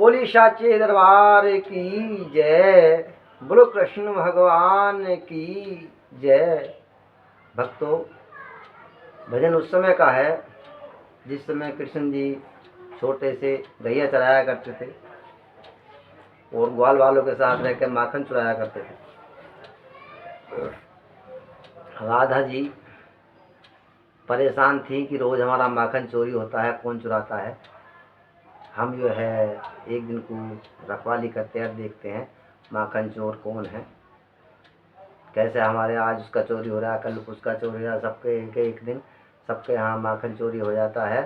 बोली साचे दरबार की जय। बोलो कृष्ण भगवान की जय। भक्तों, भजन उस समय का है जिस समय कृष्ण जी छोटे से गैया चराया करते थे और ग्वाल वालों के साथ रहकर माखन चुराया करते थे। राधा जी परेशान थी कि रोज हमारा माखन चोरी होता है, कौन चुराता है। हम जो है एक दिन को रखवाली करते हैं, देखते हैं माखन चोर कौन है, कैसे हमारे आज उसका चोरी हो रहा है, कल उसका चोरी हो रहा है। सबके एक दिन सबके यहाँ माखन चोरी हो जाता है,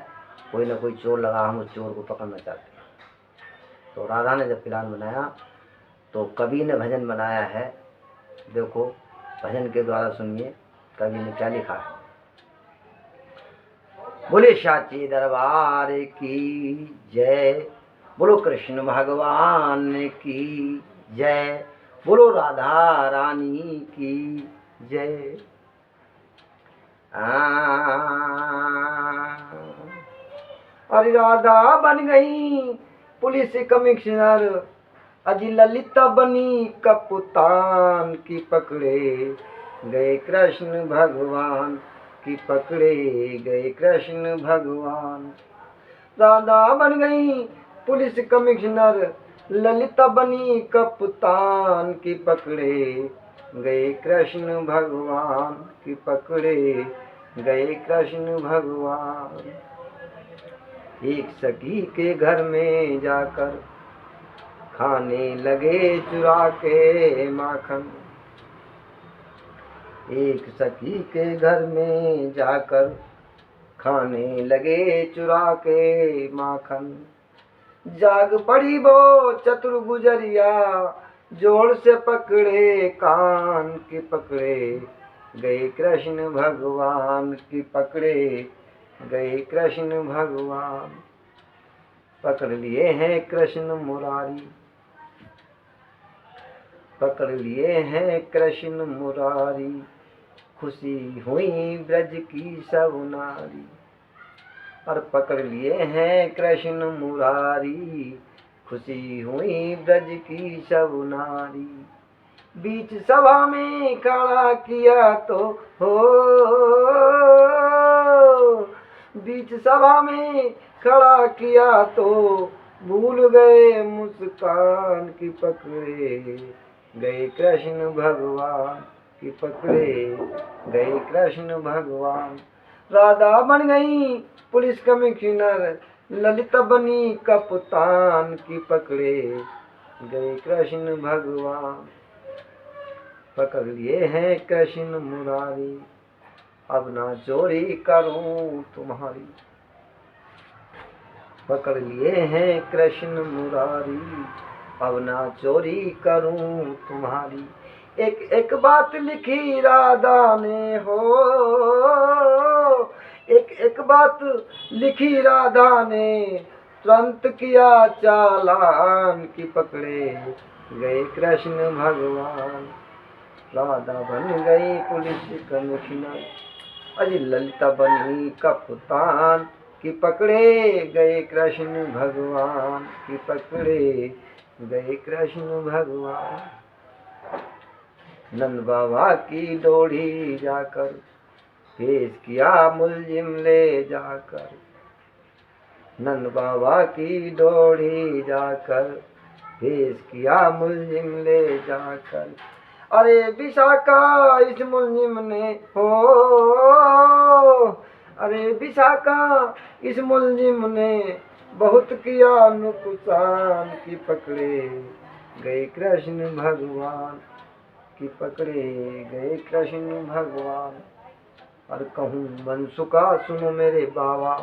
कोई ना कोई चोर लगा, हम उस चोर को पकड़ना चाहते हैं। तो राधा ने जब प्लान बनाया तो कवि ने भजन बनाया है। देखो भजन के द्वारा सुनिए कवि ने क्या लिखा है। बोले साचे दरबार की जय। बोलो कृष्ण भगवान की जय। बोलो राधा रानी की जय। अरे राधा बन गई पुलिस कमिश्नर, अजी ललिता बनी कप्तान की पकड़े गए कृष्ण भगवान की पकड़े गए कृष्ण भगवान। राधा बन गई पुलिस कमिश्नर, ललिता बनी कप्तान की पकड़े गए कृष्ण भगवान की पकड़े गए कृष्ण भगवान। एक सखी के घर में जाकर खाने लगे चुरा के माखन। एक सखी के घर में जाकर खाने लगे चुरा के माखन। जाग पड़ी वो चतुर गुजरिया, जोर से पकड़े कान की पकड़े गए कृष्ण भगवान की पकड़े गए कृष्ण भगवान। पकड़ लिए हैं कृष्ण मुरारी, पकड़ लिए हैं कृष्ण मुरारी, खुशी हुई ब्रज की सब नारी। और पकड़ लिए हैं कृष्ण मुरारी, खुशी हुई ब्रज की सब नारी। बीच सभा में खड़ा किया तो हो, बीच सभा में खड़ा किया तो भूल गए मुस्कान की पकड़े गए कृष्ण भगवान की पकड़े गए कृष्ण भगवान। राधा बन गई पुलिस कमिश्नर, ललिता बनी कप्तान की पकड़े गए कृष्ण भगवान। पकड़ लिए हैं कृष्ण मुरारी, अब ना चोरी करूं तुम्हारी। पकड़ लिए हैं कृष्ण मुरारी, अब ना चोरी करूं तुम्हारी। एक एक बात लिखी राधा ने हो, एक एक बात लिखी राधा ने, तुरंत किया चालान की पकड़े गए कृष्ण भगवान। राधा बन गई पुलिस कमिश्नर, अजी ललिता बनी कप्तान की पकड़े गए कृष्ण भगवान की पकड़े गए कृष्ण भगवान। नंद बाबा की डोली जाकर पेश किया मुलजिम ले जाकर। नंद बाबा की डोली जाकर पेश किया मुलजिम ले जाकर। अरे विशाखा इस मुलजिम ने हो, अरे विशाखा इस मुलजिम ने बहुत किया नुकसान की पकड़े गए कृष्ण भगवान की पकड़े गए कृष्ण भगवान। और कहूँ मनसुखा सुनो मेरे बाबा,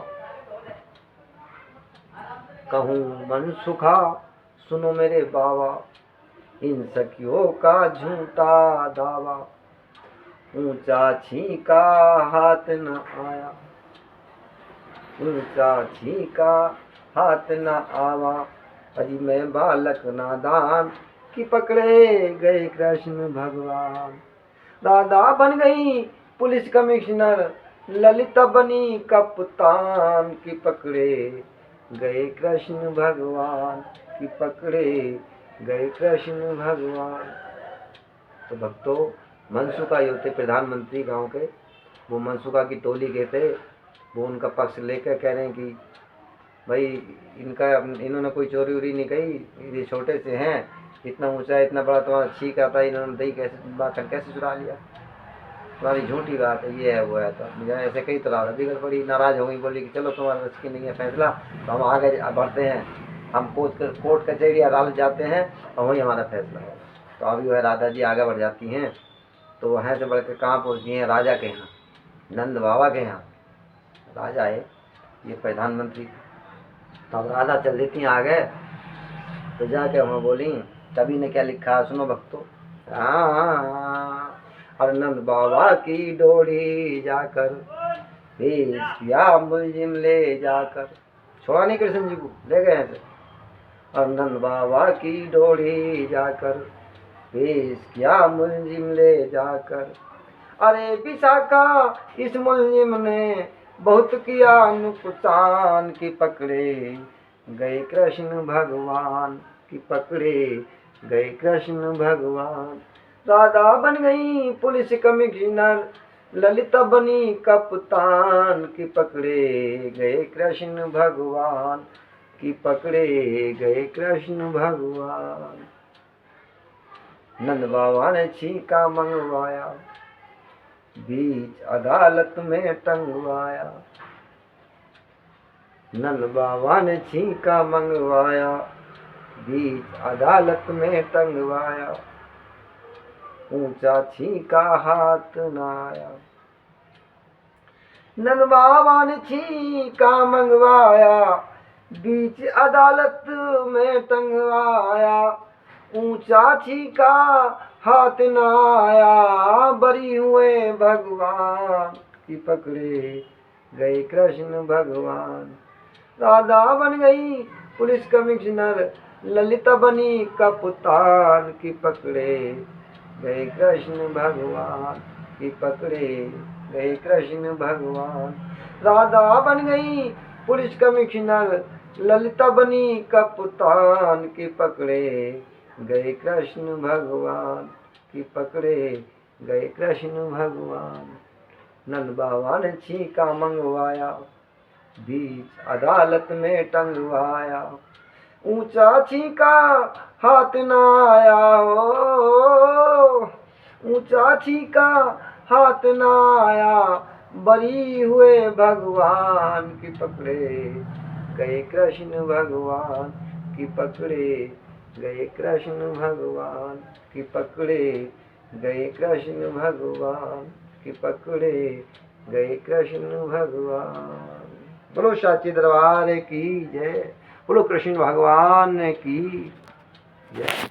कहूँ मनसुखा सुनो मेरे बाबा, इन सखियों का झूठा दावा। ऊंचा छीका हाथ न आया, ऊंचा छीका हाथ न आवा, अजी मैं बालक नादान की पकड़े गए कृष्ण भगवान। राधा बन गई पुलिस कमिश्नर, ललिता बनी कप्तान की पकड़े गए कृष्ण भगवान कि पकड़े गए कृष्ण भगवान। तो भक्तों, मनसुखा ये होते प्रधानमंत्री गांव के, वो मनसुखा की टोली के थे। वो उनका पक्ष लेकर कह रहे हैं कि भाई इन्होंने कोई चोरी वोरी नहीं कही, ये छोटे से हैं, इतना ऊंचा इतना बड़ा तुम्हारा छींक आता है, इन्होंने दही कैसे माखन कैसे चुरा लिया, तुम्हारी झूठी बात है, ये है वो है। तो मुझे ऐसे कई तरह बिगड़ पड़ी, नाराज हो गई, बोली कि चलो तुम्हारे बस की नहीं है फैसला, तो हम आगे बढ़ते हैं, हम कोर्ट कचहरी अदालत जाते हैं और वही हमारा फैसला है। तो अभी वह राधा जी आगे बढ़ जाती हैं। तो वहाँ से बढ़ कर कहाँ पहुँचती हैं? राजा के यहाँ, नंद बाबा के यहाँ। राजा है ये प्रधानमंत्री। तब राधा चल देती हैं आगे। तो जाके वहाँ बोली, तभी ने क्या लिखा सुनो भक्तों। और नंद बाबा की डोरी जाकर पेश किया मुलजिम ले जाकर। छोड़ा नहीं कृष्ण जी को, ले गए ऐसे। और नंद बाबा की डोरी जाकर पेश किया मुलजिम ले जाकर। अरे विशाखा इस मुलजिम ने बहुत किया नुकसान, की पकड़े गए कृष्ण भगवान, की पकड़े गए कृष्ण भगवान। राधा बन गई पुलिस कमिश्नर, ललिता बनी कप्तान, की पकड़े गए कृष्ण भगवान, की पकड़े गए कृष्ण भगवान। नंद बाबा ने छींका मंगवाया, बीच अदालत में टंगवाया। नंद बाबा ने छींका मंगवाया, बीच अदालत में टंगवाया। ऊंचा छींका हाथ न आया। नंद बाबा ने छींका मंगवाया, बीच अदालत में टंगवाया। ऊंचा छींका हाथ न आया, बरी हुए भगवान, की पकड़े गए कृष्ण भगवान। राधा बन गई पुलिस कमिश्नर, ललिता बनी कप्तान, की पकड़े गए कृष्ण भगवान, की पकड़े गए कृष्ण भगवान। राधा बन गई पुलिस कमिश्नर, ललिता बनी कप्तान, की पकड़े गए कृष्ण भगवान, की पकड़े गए कृष्ण भगवान। नंद बाबा ने छींका मंगवाया, बीच अदालत में टंगवाया। ऊंचा छींका हाथ न आया हो, ऊंचा छींका हाथ न आया, बरी हुए भगवान, की पकड़े गए कृष्ण भगवान, की पकड़े गए कृष्ण भगवान, की पकड़े गए कृष्ण भगवान, की पकड़े गए कृष्ण भगवान। बोलो साच्चे दरबार की जय, बोलो कृष्ण भगवान की जय।